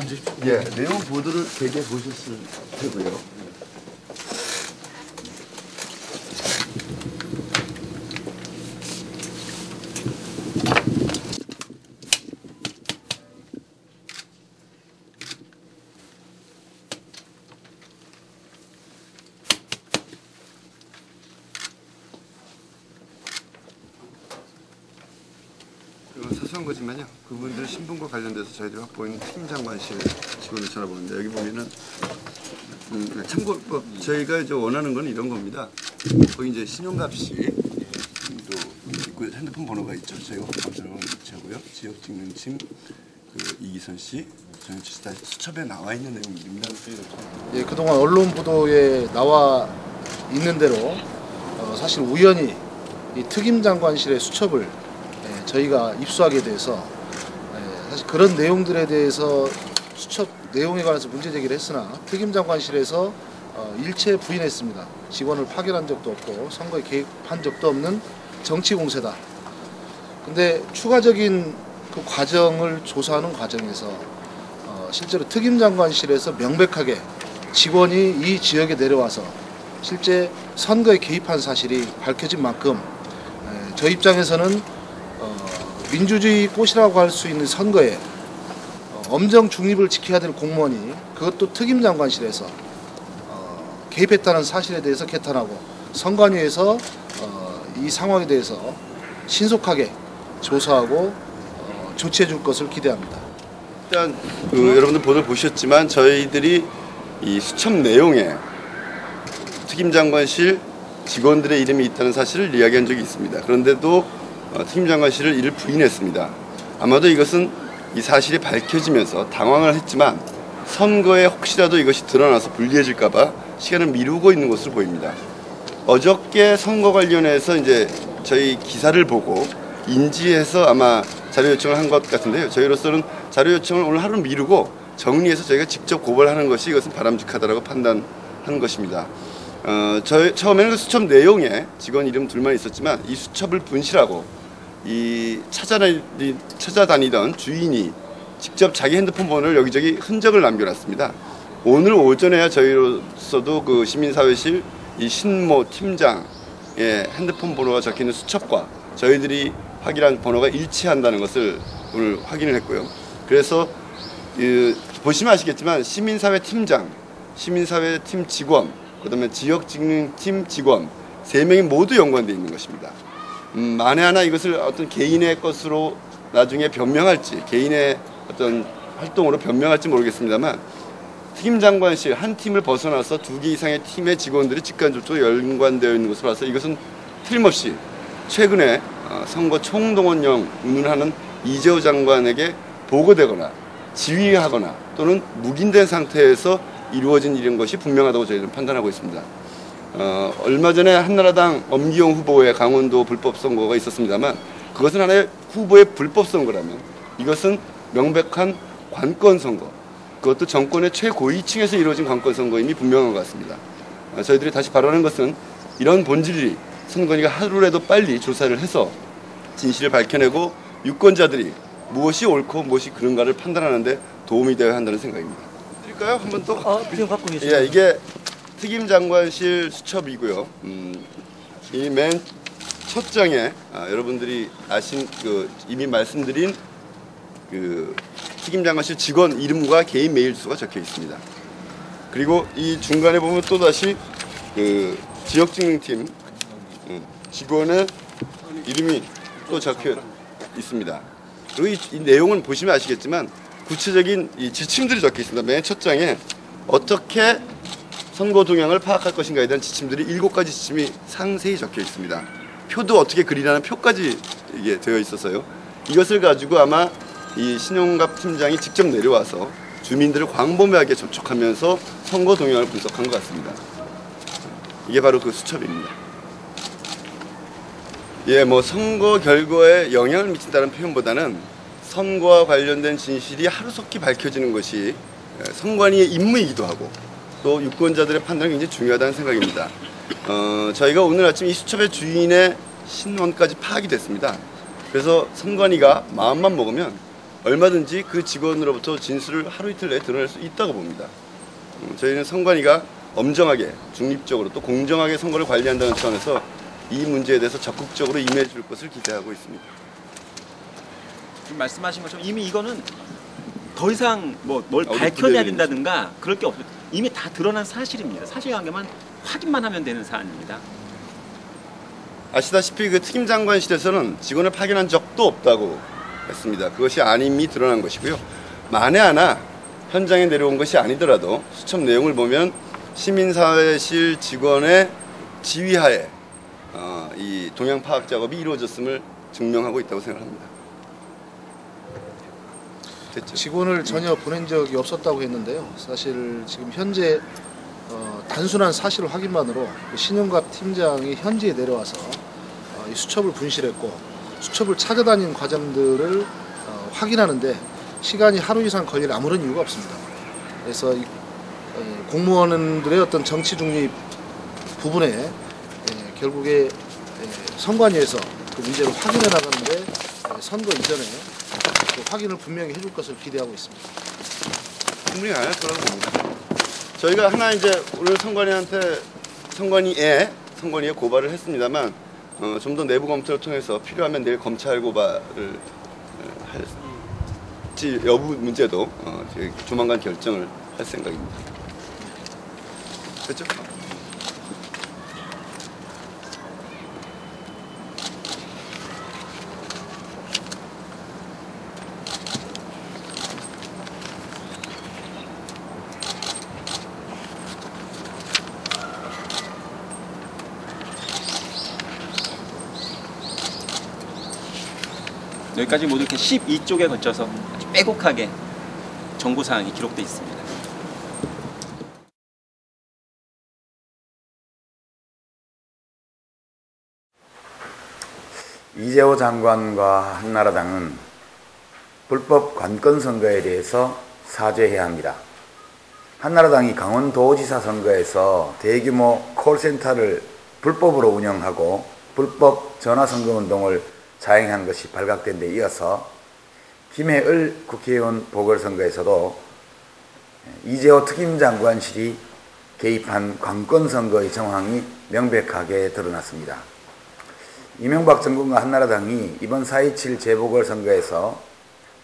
앉으십시오. 예, 내용 보도를 되게 보셨을 테고요. 사소한 거지만요. 그분들 신분과 관련돼서 저희들이 확보한 팀장관실 직원을 전화보는데 여기 보면은 참고 저희가 이제 원하는 건 이런 겁니다. 거기 이제 신용갑씨 또 있고 핸드폰 번호가 있죠. 저희가 확보하는 위치하고요. 지역직능팀 이기선 씨, 정현치 씨 다 수첩에 나와 있는 내용들입니다. 예, 그동안 언론 보도에 나와 있는 대로 사실 우연히 이 특임장관실의 수첩을 저희가 입수하게 돼서 사실 그런 내용들에 대해서 수첩 내용에 관해서 문제 제기를 했으나 특임장관실에서 일체 부인했습니다. 직원을 파견한 적도 없고 선거에 개입한 적도 없는 정치공세다. 근데 추가적인 그 과정을 조사하는 과정에서 실제로 특임장관실에서 명백하게 직원이 이 지역에 내려와서 실제 선거에 개입한 사실이 밝혀진 만큼 저희 입장에서는 민주주의 꽃이라고 할 수 있는 선거에 엄정 중립을 지켜야 될 공무원이 그것도 특임장관실에서 개입했다는 사실에 대해서 개탄하고 선관위에서 이 상황에 대해서 신속하게 조사하고 조치해 줄 것을 기대합니다. 일단 여러분들 보도를 보셨지만 저희들이 이 수첩 내용에 특임장관실 직원들의 이름이 있다는 사실을 이야기한 적이 있습니다. 그런데도 특임장관실을 이를 부인했습니다. 아마도 이것은 이 사실이 밝혀지면서 당황을 했지만 선거에 혹시라도 이것이 드러나서 불리해질까봐 시간을 미루고 있는 것으로 보입니다. 어저께 선거 관련해서 이제 저희 기사를 보고 인지해서 아마 자료 요청을 한 것 같은데요. 저희로서는 자료 요청을 오늘 하루 미루고 정리해서 저희가 직접 고발하는 것이 이것은 바람직하다고 판단한 것입니다. 처음에는 그 수첩 내용에 직원 이름 둘만 있었지만 이 수첩을 분실하고 이 찾아다니던 주인이 직접 자기 핸드폰 번호를 여기저기 흔적을 남겨놨습니다. 오늘 오전에야 저희로서도 그 시민사회실 이 신모 팀장의 핸드폰 번호가 적혀있는 수첩과 저희들이 확인한 번호가 일치한다는 것을 오늘 확인을 했고요. 그래서 보시면 아시겠지만 시민사회 팀장, 시민사회 팀 직원, 그다음에 지역직능팀 직원 3명이 모두 연관되어 있는 것입니다. 만에 하나 이것을 어떤 개인의 것으로 나중에 변명할지 개인의 어떤 활동으로 변명할지 모르겠습니다만 특임장관실 한 팀을 벗어나서 2개 이상의 팀의 직원들이 직간접적으로 연관되어 있는 것으로 봐서 이것은 틀림없이 최근에 선거 총동원령 운운하는 이재호 장관에게 보고되거나 지휘하거나 또는 묵인된 상태에서 이루어진 이런 것이 분명하다고 저희는 판단하고 있습니다. 얼마 전에 한나라당 엄기용 후보의 강원도 불법 선거가 있었습니다만 그것은 하나의 후보의 불법 선거라면 이것은 명백한 관권 선거, 그것도 정권의 최고위층에서 이루어진 관권 선거임이 분명한 것 같습니다. 저희들이 다시 발언하는 것은 이런 본질이 선관위가 하루라도 빨리 조사를 해서 진실을 밝혀내고 유권자들이 무엇이 옳고 무엇이 그른가를 판단하는데 도움이 되어야 한다는 생각입니다. 드릴까요? 한 번 더? 지금 갖고 계십니다. 예, 이게 특임장관실 수첩이고요. 이 맨 첫 장에 여러분들이 이미 말씀드린 그 특임장관실 직원 이름과 개인 메일 주소가 적혀 있습니다. 그리고 이 중간에 보면 또 다시 그 지역직능팀 직원의 이름이 또 적혀 있습니다. 그리고 이 내용은 보시면 아시겠지만 구체적인 이 지침들이 적혀 있습니다. 맨 첫 장에 어떻게 선거 동향을 파악할 것인가에 대한 지침들이 7가지 지침이 상세히 적혀 있습니다. 표도 어떻게 그리라는 표까지 이게 되어 있어서요. 이것을 가지고 아마 이 신용갑 팀장이 직접 내려와서 주민들을 광범위하게 접촉하면서 선거 동향을 분석한 것 같습니다. 이게 바로 그 수첩입니다. 예, 뭐 선거 결과에 영향을 미친다는 표현보다는 선거와 관련된 진실이 하루속히 밝혀지는 것이 선관위의 임무이기도 하고 또 유권자들의 판단이 굉장히 중요하다는 생각입니다. 저희가 오늘 아침 이 수첩의 주인의 신원까지 파악이 됐습니다. 그래서 선관위가 마음만 먹으면 얼마든지 그 직원으로부터 진술을 하루 이틀 내에 드러낼 수 있다고 봅니다. 저희는 선관위가 엄정하게 중립적으로 또 공정하게 선거를 관리한다는 차원에서 이 문제에 대해서 적극적으로 임해 줄 것을 기대하고 있습니다. 지금 말씀하신 것처럼 이미 이거는 더 이상 뭘 밝혀내야 된다든가 그럴 게 없어요. 이미 다 드러난 사실입니다. 사실관계만 확인만 하면 되는 사안입니다. 아시다시피 그 특임장관실에서는 직원을 파견한 적도 없다고 했습니다. 그것이 아님이 드러난 것이고요. 만에 하나 현장에 내려온 것이 아니더라도 수첩 내용을 보면 시민사회실 직원의 지휘하에 이 동향 파악 작업이 이루어졌음을 증명하고 있다고 생각합니다. 됐죠? 직원을 전혀 보낸 적이 없었다고 했는데요. 사실 지금 현재 단순한 사실 확인만으로 신영갑 팀장이 현지에 내려와서 이 수첩을 분실했고 수첩을 찾아다닌 과정들을 확인하는데 시간이 하루 이상 걸릴 아무런 이유가 없습니다. 그래서 이 공무원들의 어떤 정치 중립 부분에 결국에 선관위에서 그 문제를 확인해 나가는데 선거 이전에 그 확인을 분명히 해줄 것을 기대하고 있습니다. 충분히 가능할 거라고 봅니다. 저희가 하나 이제 오늘 선관위에 고발을 했습니다만 좀 더 내부 검토를 통해서 필요하면 내일 검찰 고발을 할지 여부 문제도 조만간 결정을 할 생각입니다. 됐죠? 여기까지 모두 이렇게 12쪽에 걸쳐서 아주 빼곡하게 정보사항이 기록되어 있습니다. 이재호 장관과 한나라당은 불법 관건 선거에 대해서 사죄해야 합니다. 한나라당이 강원도지사 선거에서 대규모 콜센터를 불법으로 운영하고 불법 전화선거운동을 자행한 것이 발각된 데 이어서 김해을 국회의원 보궐선거에서도 이재호 특임장관실이 개입한 관건선거의 정황이 명백하게 드러났습니다. 이명박 정권과 한나라당이 이번 4.27 재보궐선거에서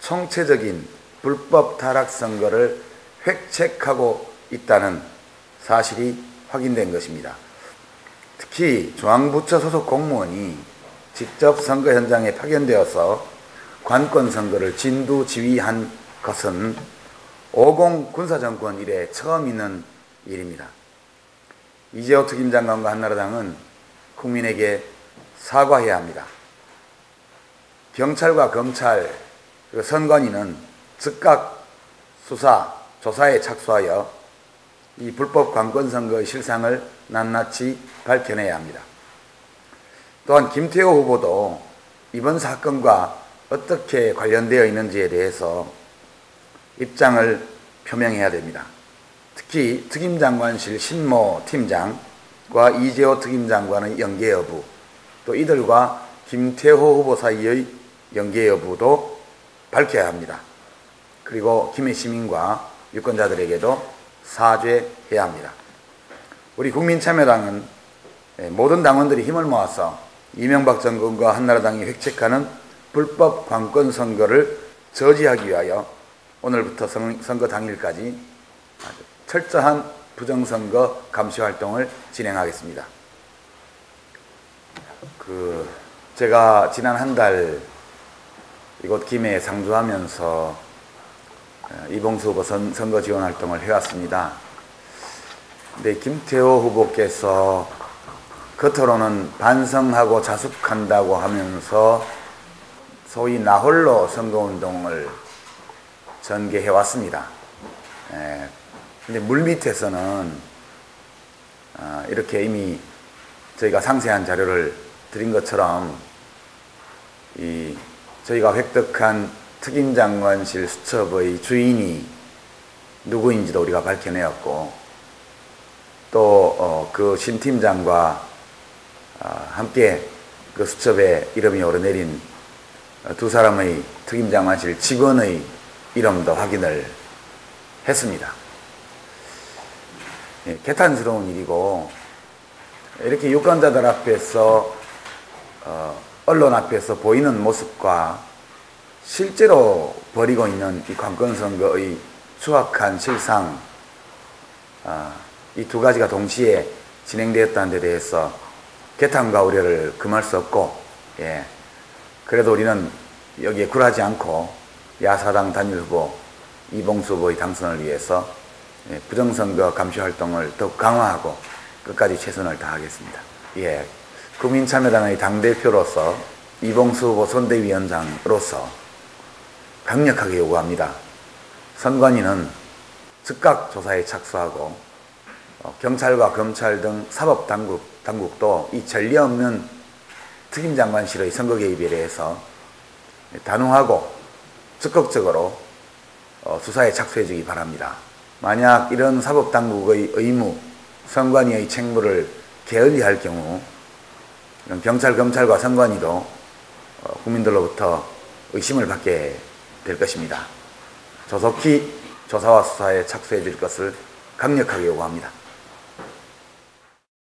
총체적인 불법 타락선거를 획책하고 있다는 사실이 확인된 것입니다. 특히 중앙부처 소속 공무원이 직접 선거 현장에 파견되어서 관건 선거를 진두 지휘한 것은 50 군사정권 이래 처음 있는 일입니다. 이재호 특임장관과 한나라당은 국민에게 사과해야 합니다. 경찰과 검찰, 그리고 선관위는 즉각 수사, 조사에 착수하여 이 불법 관건 선거의 실상을 낱낱이 밝혀내야 합니다. 또한 김태호 후보도 이번 사건과 어떻게 관련되어 있는지에 대해서 입장을 표명해야 됩니다. 특히 특임장관실 신모 팀장과 이재호 특임장관의 연계 여부, 또 이들과 김태호 후보 사이의 연계 여부도 밝혀야 합니다. 그리고 김해 시민과 유권자들에게도 사죄해야 합니다. 우리 국민참여당은 모든 당원들이 힘을 모아서 이명박 정권과 한나라당이 획책하는 불법 관건 선거를 저지하기 위하여 오늘부터 선거 당일까지 아주 철저한 부정선거 감시 활동을 진행하겠습니다. 제가 지난 한 달 이곳 김해에 상주하면서 이봉수 후보 선거 지원 활동을 해왔습니다. 근데 김태호 후보께서 겉으로는 반성하고 자숙한다고 하면서 소위 나홀로 선거운동을 전개해왔습니다. 근데 물밑에서는 이렇게 이미 저희가 상세한 자료를 드린 것처럼 저희가 획득한 특임장관실 수첩의 주인이 누구인지도 우리가 밝혀내었고, 또 그 신 팀장과 함께 그 수첩에 이름이 오르내린 두 사람의 특임장관실 직원의 이름도 확인을 했습니다. 예, 개탄스러운 일이고 이렇게 유권자들 앞에서 언론 앞에서 보이는 모습과 실제로 벌이고 있는 이 관건선거의 추악한 실상 이 두 가지가 동시에 진행되었다는 데 대해서 개탄과 우려를 금할 수 없고 예, 그래도 우리는 여기에 굴하지 않고 야사당 단일 후보 이봉수 후보의 당선을 위해서 예, 부정선거 감시 활동을 더욱 강화하고 끝까지 최선을 다하겠습니다. 예, 국민참여당의 당대표로서 이봉수 후보 선대위원장으로서 강력하게 요구합니다. 선관위는 즉각 조사에 착수하고 경찰과 검찰 등 사법당국도 이 전례 없는 특임장관실의 선거 개입에 대해서 단호하고 적극적으로 수사에 착수해 주기 바랍니다. 만약 이런 사법당국의 의무, 선관위의 책무를 게을리할 경우 경찰, 검찰과 선관위도 국민들로부터 의심을 받게 될 것입니다. 조속히 조사와 수사에 착수해 줄 것을 강력하게 요구합니다.